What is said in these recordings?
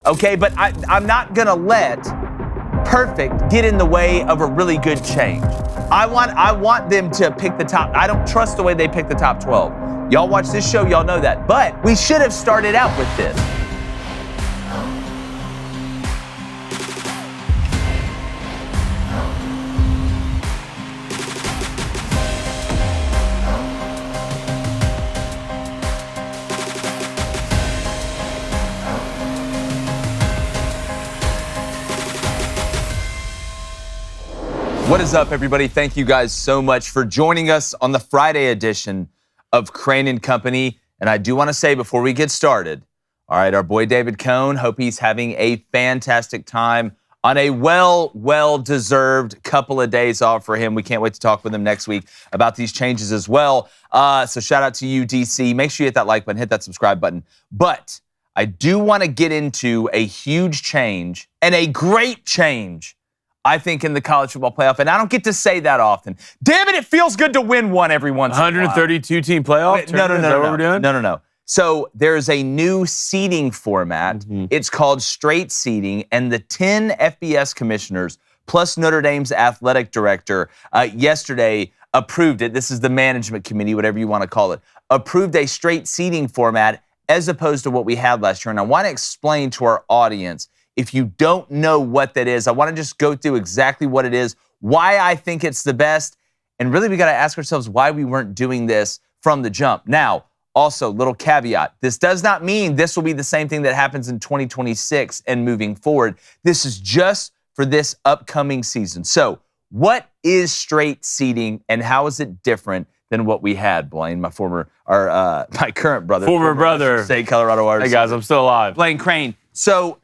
Okay, but I'm not going to let perfect get in the way of a really good change. I want them to pick the top. I don't trust the way they pick the top 12. Y'all watch this show, y'all know that. But we should have started out with this. What is up, everybody? Thank you guys so much for joining us on the Friday edition of Crain and Company. And I do want to say before we get started, all right, our boy David Cohn, hope he's having a fantastic time on a well-deserved couple of days off for him. We can't wait to talk with him next week about these changes as well. So shout out to you, DC. Make sure you hit that like button, hit that subscribe button. But I do want to get into a huge change and a great change, I think, in the college football playoff, and I don't get to say that often. Damn it feels good to win one every once in a while. 132-team playoff? No. Is that what we're doing? No. So there's a new seeding format. Mm-hmm. It's called straight seeding, and the 10 FBS commissioners plus Notre Dame's athletic director yesterday approved it. This is the management committee, whatever you want to call it, approved a straight seeding format as opposed to what we had last year. And I want to explain to our audience, if you don't know what that is, I want to just go through exactly what it is, why I think it's the best, and really we got to ask ourselves why we weren't doing this from the jump. Now, also, little caveat, this does not mean this will be the same thing that happens in 2026 and moving forward. This is just for this upcoming season. So, what is straight seeding and how is it different than what we had, Blaine, my current brother. Former brother. State Colorado Warriors. Hey, guys, I'm still alive. Blaine Crain. So,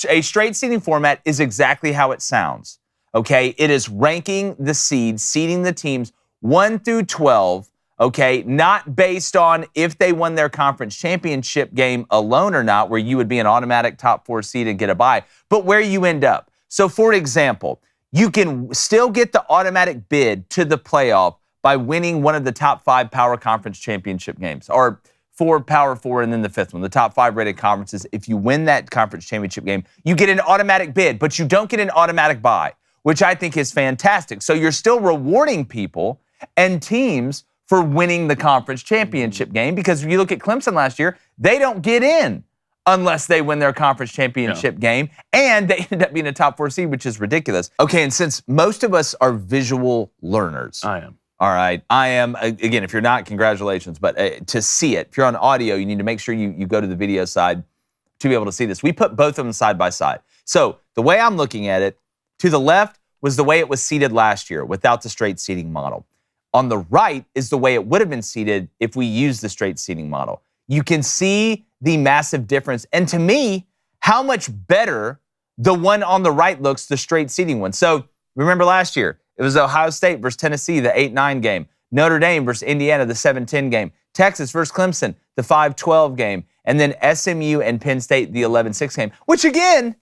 a straight seeding format is exactly how it sounds, okay? It is ranking the seeds, seeding the teams 1 through 12, okay? Not based on if they won their conference championship game alone or not, where you would be an automatic top 4 seed and get a bye, but where you end up. So, for example, you can still get the automatic bid to the playoff by winning one of the top 5 power conference championship games, or 4 Power 4, and then the 5th one, the top 5 rated conferences. If you win that conference championship game, you get an automatic bid, but you don't get an automatic bye, which I think is fantastic. So you're still rewarding people and teams for winning the conference championship game, because if you look at Clemson last year, they don't get in unless they win their conference championship game, and they end up being a top 4 seed, which is ridiculous. Okay, and since most of us are visual learners. I am. All right, I am, again, if you're not, congratulations, but to see it, if you're on audio, you need to make sure you go to the video side to be able to see this. We put both of them side by side. So the way I'm looking at it, to the left was the way it was seeded last year without the straight seeding model. On the right is the way it would have been seeded if we used the straight seeding model. You can see the massive difference, and to me, how much better the one on the right looks, the straight seeding one. So remember last year, it was Ohio State versus Tennessee, the 8-9 game. Notre Dame versus Indiana, the 7-10 game. Texas versus Clemson, the 5-12 game. And then SMU and Penn State, the 11-6 game. Which, again,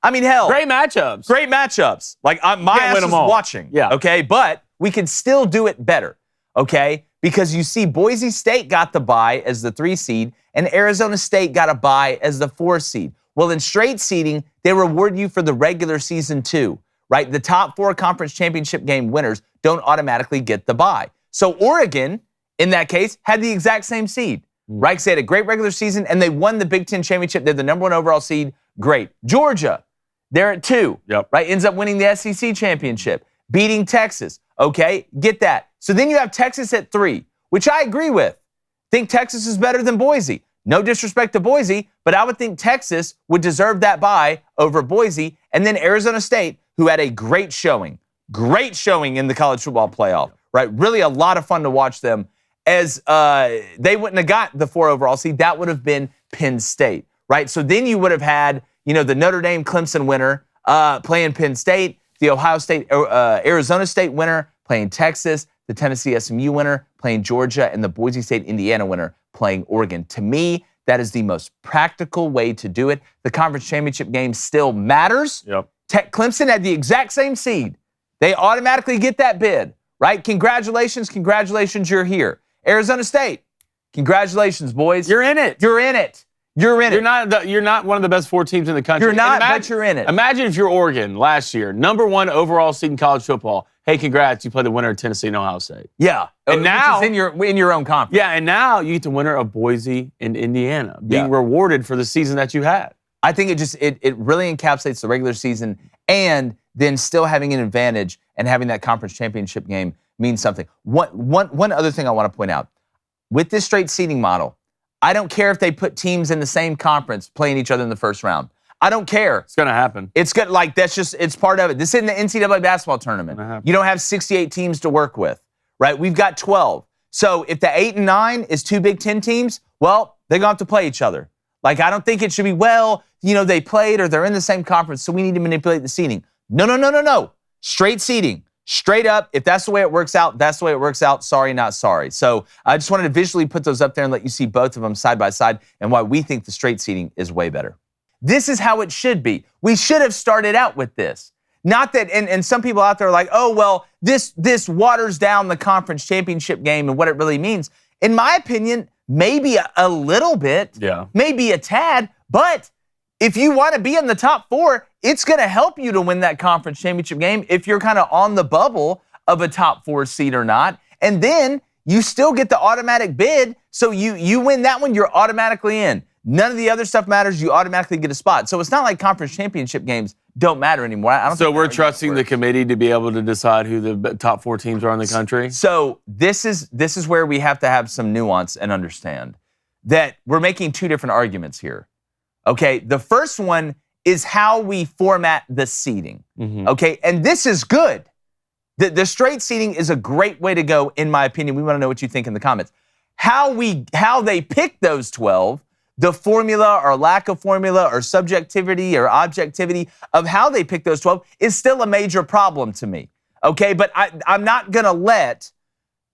I mean, hell. Great matchups. Great matchups. Like, my ass is watching. Yeah. Okay? But we can still do it better. Okay? Because you see, Boise State got the bye as the 3 seed, and Arizona State got a bye as the 4 seed. Well, in straight seeding, they reward you for the regular season too. Right? The top 4 conference championship game winners don't automatically get the bye. So Oregon, in that case, had the exact same seed. Right? They had a great regular season, and they won the Big Ten championship. They're the number 1 overall seed. Great. Georgia, they're at 2. Yep. Right? Ends up winning the SEC championship, beating Texas. Okay? Get that. So then you have Texas at 3, which I agree with. Think Texas is better than Boise. No disrespect to Boise, but I would think Texas would deserve that bye over Boise. And then Arizona State, who had a great showing in the college football playoff, right? Really a lot of fun to watch them, as they wouldn't have got the 4 overall seed. That would have been Penn State, right? So then you would have had, the Notre Dame Clemson winner playing Penn State, the Ohio State, Arizona State winner playing Texas, the Tennessee SMU winner playing Georgia, and the Boise State Indiana winner playing Oregon. To me, that is the most practical way to do it. The conference championship game still matters. Yep. Clemson had the exact same seed. They automatically get that bid, right? Congratulations, you're here. Arizona State, congratulations, boys. You're in it. You're in it. You're in You're it. you're not one of the best 4 teams in the country. You're not, but you're in it. Imagine if you're Oregon last year, #1 overall seed in college football. Hey, congrats, you played the winner of Tennessee and Ohio State. Yeah. And now which is in your own conference. Yeah, and now you get the winner of Boise and Indiana, being rewarded for the season that you had. I think it really encapsulates the regular season, and then still having an advantage and having that conference championship game means something. One other thing I want to point out. With this straight seeding model, I don't care if they put teams in the same conference playing each other in the first round. I don't care. It's going to happen. It's good. Like, it's part of it. This isn't the NCAA basketball tournament. You don't have 68 teams to work with, right? We've got 12. So if the 8 and 9 is 2 Big Ten teams, well, they're going to have to play each other. Like, I don't think it should be, they played or they're in the same conference, so we need to manipulate the seeding. No. Straight seeding. Straight up. If that's the way it works out, that's the way it works out. Sorry, not sorry. So I just wanted to visually put those up there and let you see both of them side by side and why we think the straight seeding is way better. This is how it should be. We should have started out with this. Not that, and some people out there are like, this waters down the conference championship game and what it really means. In my opinion, maybe a little bit, maybe a tad, but if you want to be in the top 4, it's going to help you to win that conference championship game if you're kind of on the bubble of a top 4 seed or not. And then you still get the automatic bid, so you win that one, you're automatically in. None of the other stuff matters. You automatically get a spot. So it's not like conference championship games don't matter anymore. So we're trusting the committee to be able to decide who the top 4 teams are in the country? So this is where we have to have some nuance and understand that we're making 2 different arguments here. Okay, the first one is how we format the seeding. Okay, and this is good. The straight seeding is a great way to go, in my opinion. We want to know what you think in the comments. How they pick those 12, the formula or lack of formula or subjectivity or objectivity of how they pick those 12 is still a major problem to me. Okay, but I'm not going to let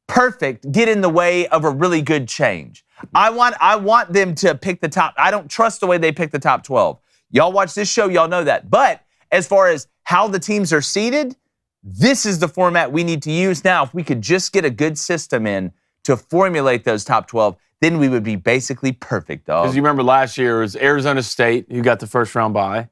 perfect get in the way of a really good change. I want them to pick the top. I don't trust the way they pick the top 12. Y'all watch this show, y'all know that. But as far as how the teams are seeded, this is the format we need to use. Now, if we could just get a good system in to formulate those top 12, then we would be basically perfect, dog. Because you remember last year it was Arizona State who got the first round bye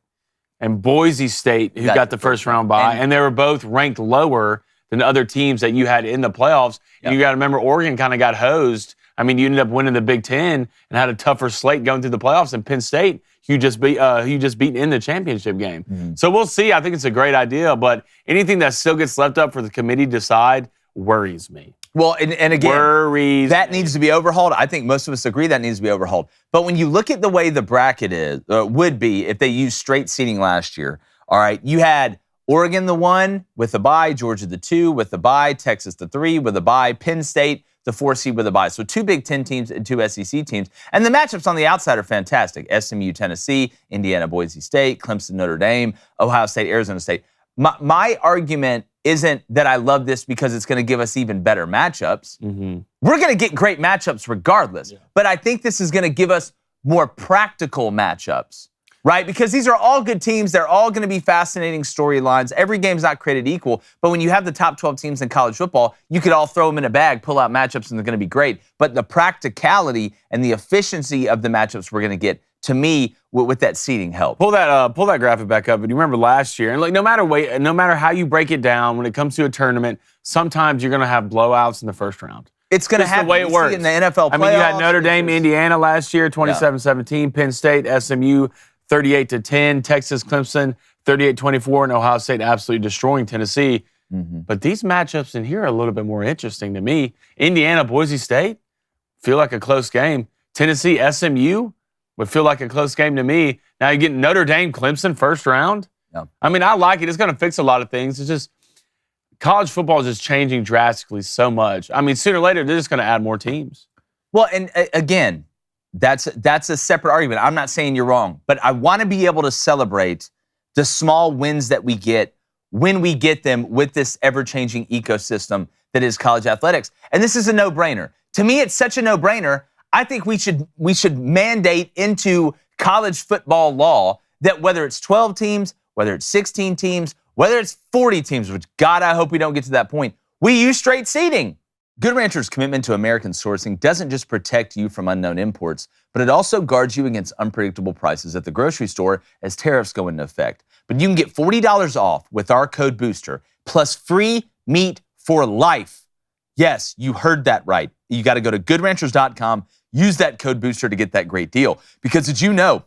and Boise State who got the first round bye, and they were both ranked lower than other teams that you had in the playoffs. And you got to remember, Oregon kind of got hosed. I mean, you ended up winning the Big Ten and had a tougher slate going through the playoffs. And Penn State, you just beat in the championship game. So we'll see. I think it's a great idea, but anything that still gets left up for the committee to decide worries me. Well, and again, that needs to be overhauled. I think most of us agree that needs to be overhauled. But when you look at the way the bracket would be if they used straight seeding last year, all right, you had Oregon the 1 with a bye, Georgia the 2 with a bye, Texas the 3 with a bye, Penn State the 4 seed with a bye. So 2 Big Ten teams and 2 SEC teams. And the matchups on the outside are fantastic. SMU, Tennessee, Indiana, Boise State, Clemson, Notre Dame, Ohio State, Arizona State. My argument isn't that I love this because it's going to give us even better matchups. We're going to get great matchups regardless. But I think this is going to give us more practical matchups. Right? Because these are all good teams. They're all going to be fascinating storylines. Every game's not created equal. But when you have the top 12 teams in college football, you could all throw them in a bag, pull out matchups, and they're going to be great. But the practicality and the efficiency of the matchups we're going to get, to me, with that seeding help. Pull that graphic back up. And you remember last year, and like no matter how you break it down, when it comes to a tournament, sometimes you're going to have blowouts in the first round. It's going to happen. The way it works in the NFL playoffs. I mean, you had Notre Dame, Indiana last year, 27-17. Penn State, SMU, 38-10. Texas, Clemson, 38-24. And Ohio State absolutely destroying Tennessee. But these matchups in here are a little bit more interesting to me. Indiana, Boise State, feel like a close game. Tennessee, SMU would feel like a close game to me. Now you get Notre Dame, Clemson, first round. I mean, I like it. It's going to fix a lot of things. It's just college football is just changing drastically so much. I mean, sooner or later, they're just going to add more teams. Well, and again, that's a separate argument. I'm not saying you're wrong, but I want to be able to celebrate the small wins that we get when we get them with this ever-changing ecosystem that is college athletics. And this is a no-brainer. To me, it's such a no-brainer. I think we should mandate into college football law that whether it's 12 teams, whether it's 16 teams, whether it's 40 teams, which God, I hope we don't get to that point, we use straight seeding. Good Rancher's commitment to American sourcing doesn't just protect you from unknown imports, but it also guards you against unpredictable prices at the grocery store as tariffs go into effect. But you can get $40 off with our code BOOSTER, plus free meat for life. Yes, you heard that right. You got to go to goodranchers.com, use that code BOOSTER to get that great deal. Because did you know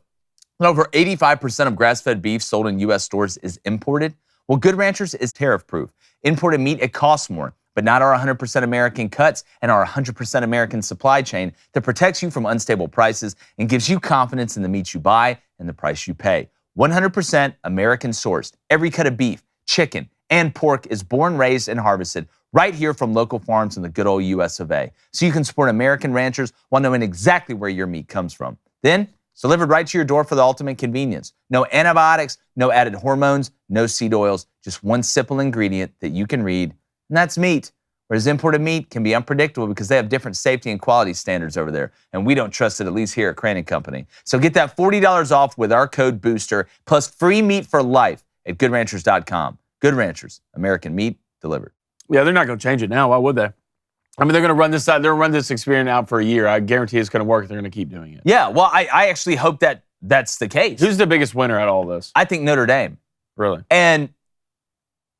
that over 85% of grass-fed beef sold in U.S. stores is imported? Well, Good Ranchers is tariff-proof. Imported meat, it costs more, but not our 100% American cuts and our 100% American supply chain that protects you from unstable prices and gives you confidence in the meat you buy and the price you pay. 100% American sourced. Every cut of beef, chicken, and pork is born, raised, and harvested right here from local farms in the good old US of A. So you can support American ranchers while knowing exactly where your meat comes from. Then it's delivered right to your door for the ultimate convenience. No antibiotics, no added hormones, no seed oils, just one simple ingredient that you can read, and that's meat. Whereas imported meat can be unpredictable because they have different safety and quality standards over there, and we don't trust it, at least here at Crain Company. So get that $40 off with our code BOOSTER, plus free meat for life at goodranchers.com. Good Ranchers, American meat delivered. Yeah, they're not going to change it now. Why would they? I mean, they're going to run this out. They're going to run this experiment out for a year. I guarantee it's going to work. They're going to keep doing it. Yeah, well, I actually hope that that's the case. Who's the biggest winner at all this? I think Notre Dame. Really? And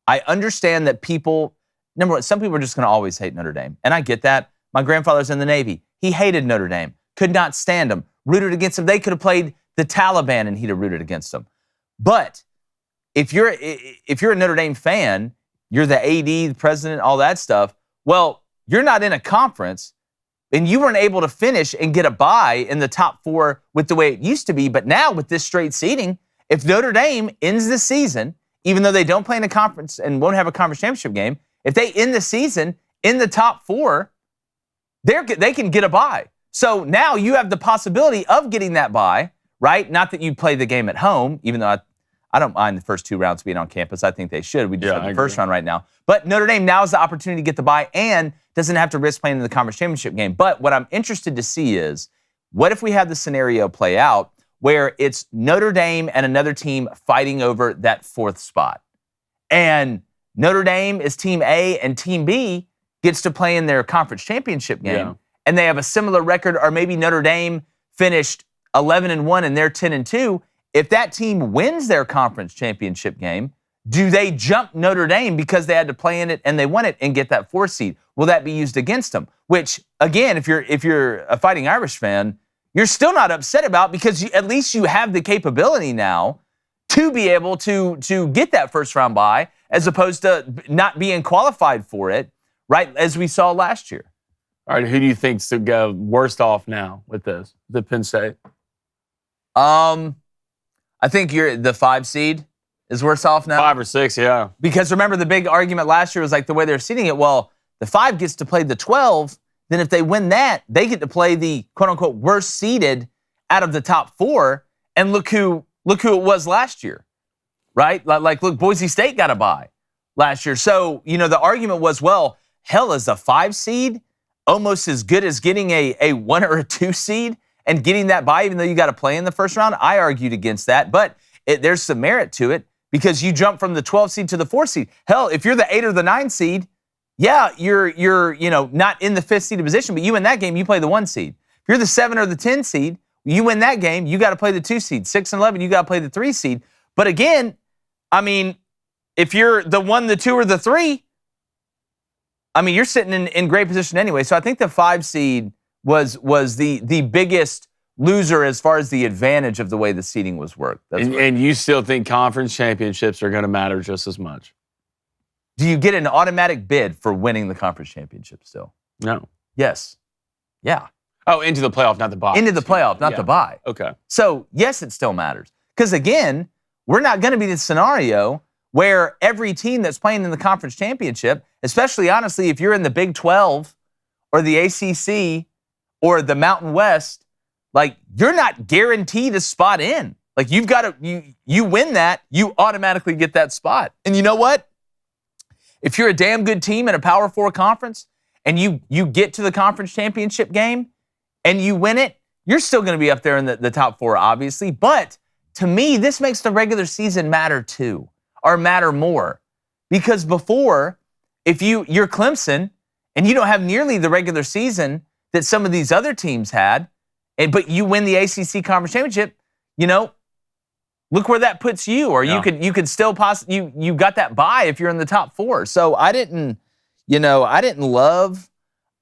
I understand that people, number one, some people are just going to always hate Notre Dame. And I get that. My grandfather's in the Navy. He hated Notre Dame. Could not stand them. Rooted against them. They could have played the Taliban and he'd have rooted against them. But if you're a Notre Dame fan, you're the AD, the president, all that stuff, well, you're not in a conference, and you weren't able to finish and get a bye in the top four with the way it used to be. But now with this straight seeding, if Notre Dame ends the season, even though they don't play in a conference and won't have a conference championship game, if they end the season in the top four, they can get a bye. So now you have the possibility of getting that bye, right? Not that you play the game at home, even though I don't mind the first two rounds being on campus. I think they should. We just have the first round right now. But Notre Dame now is the opportunity to get the bye and doesn't have to risk playing in the conference championship game. But what I'm interested to see is, what if we have the scenario play out where it's Notre Dame and another team fighting over that fourth spot? And Notre Dame is Team A and Team B gets to play in their conference championship game. Yeah. And they have a similar record, or maybe Notre Dame finished 11-1 and they're 10-2. If that team wins their conference championship game, do they jump Notre Dame because they had to play in it and they won it and get that 4th seed? Will that be used against them? Which, again, if you're a Fighting Irish fan, you're still not upset about, because at least you have the capability now to be able to get that first round bye, as opposed to not being qualified for it, right, as we saw last year. All right, who do you think's to go worst off now with this? The Penn State? I think the 5 seed is worse off now. 5 or 6, yeah. Because remember, the big argument last year was like the way they're seeding it. Well, the 5 gets to play the 12. Then if they win that, they get to play the quote-unquote worst seeded out of the top 4. And look who it was last year, right? Like, look, Boise State got a bye last year. So, the argument was, well, hell, is a 5 seed almost as good as getting a 1 or a 2 seed and getting that bye, even though you got to play in the first round? I argued against that, but there's some merit to it, because you jump from the 12 seed to the 4 seed. Hell, if you're the 8 or the 9 seed, yeah, you're not in the 5th seeded position, but you win that game, you play the 1 seed. If you're the 7 or the 10 seed, you win that game, you got to play the 2 seed. 6 and 11, you got to play the 3 seed. But again, I mean, if you're the 1, the 2, or the 3, I mean, you're sitting in great position anyway. So I think the 5 seed was the biggest loser as far as the advantage of the way the seeding was worked. And you still think conference championships are going to matter just as much? Do you get an automatic bid for winning the conference championship still? No. Yes. Yeah. Oh, into the playoff, not the bye. Into the playoff, not the bye. Okay. So, yes, it still matters. Because, again, we're not going to be the scenario where every team that's playing in the conference championship, especially, honestly, if you're in the Big 12 or the ACC or the Mountain West, like, you're not guaranteed a spot in. Like, you've got to, you win that, you automatically get that spot. And you know what? If you're a damn good team in a Power 4 conference and you get to the conference championship game and you win it, you're still going to be up there in the top 4, obviously. But to me, this makes the regular season matter too, or matter more. Because before, if you're Clemson And you don't have nearly the regular season that some of these other teams had. But you win the ACC Conference Championship, look where that puts you. Or you could still possibly, you got that bye if you're in the top 4. So I didn't love,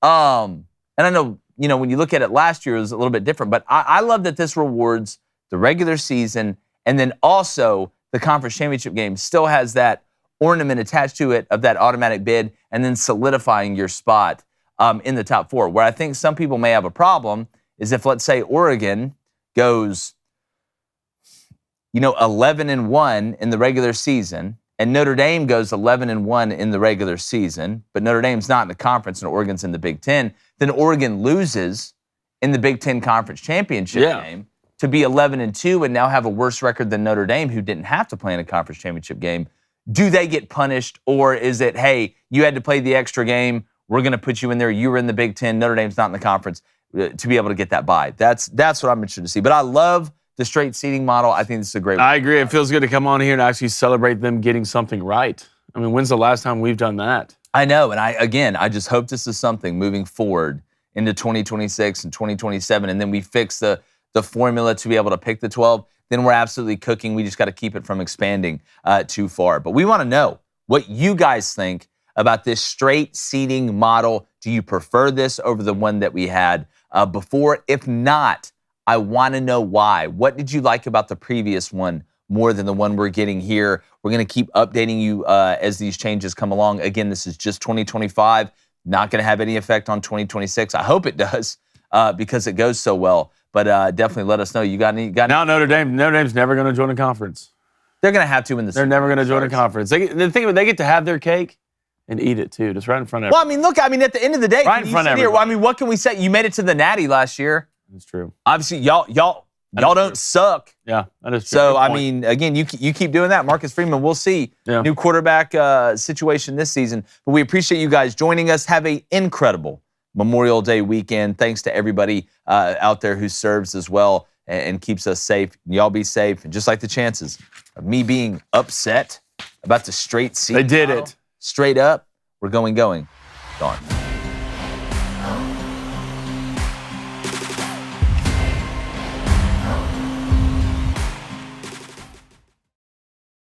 and I know, when you look at it last year, it was a little bit different. But I love that this rewards the regular season, and then also the conference championship game still has that ornament attached to it of that automatic bid, and then solidifying your spot in the top 4. Where I think some people may have a problem is if, let's say, Oregon goes, 11-1 in the regular season, and Notre Dame goes 11-1 in the regular season, but Notre Dame's not in the conference and Oregon's in the Big Ten, then Oregon loses in the Big Ten Conference Championship game to be 11-2 and now have a worse record than Notre Dame, who didn't have to play in a conference championship game. Do they get punished, or is it, hey, you had to play the extra game, we're going to put you in there, you were in the Big Ten, Notre Dame's not in the conference, to be able to get that bye? That's what I'm interested to see. But I love the straight seeding model. I think this is a great one. I agree. It feels good to come on here and actually celebrate them getting something right. I mean, when's the last time we've done that? I know, and I just hope this is something moving forward into 2026 and 2027, and then we fix the formula to be able to pick the 12. Then we're absolutely cooking. We just got to keep it from expanding too far. But we want to know what you guys think about this straight seeding model. Do you prefer this over the one that we had before? If not, I want to know why. What did you like about the previous one more than the one we're getting here? We're going to keep updating you as these changes come along. Again, this is just 2025. Not going to have any effect on 2026. I hope it does because it goes so well. But definitely let us know. You got any? Now Notre Dame's never going to join a conference. They're going to have to in the They're never going to join a conference. The thing is, they get to have their cake and eat it too, just right in front of everybody. Well, I mean, at the end of the day, right in front of everybody. Well, I mean, what can we say? You made it to the Natty last year. That's true. Obviously, y'all don't suck. Yeah, that is true. So, I mean, again, you keep doing that. Marcus Freeman, we'll see. New quarterback situation this season. But we appreciate you guys joining us. Have an incredible Memorial Day weekend. Thanks to everybody out there who serves as well and keeps us safe. Y'all be safe. And just like the chances of me being upset about the straight seat. They did it. Straight up, we're going. Gone.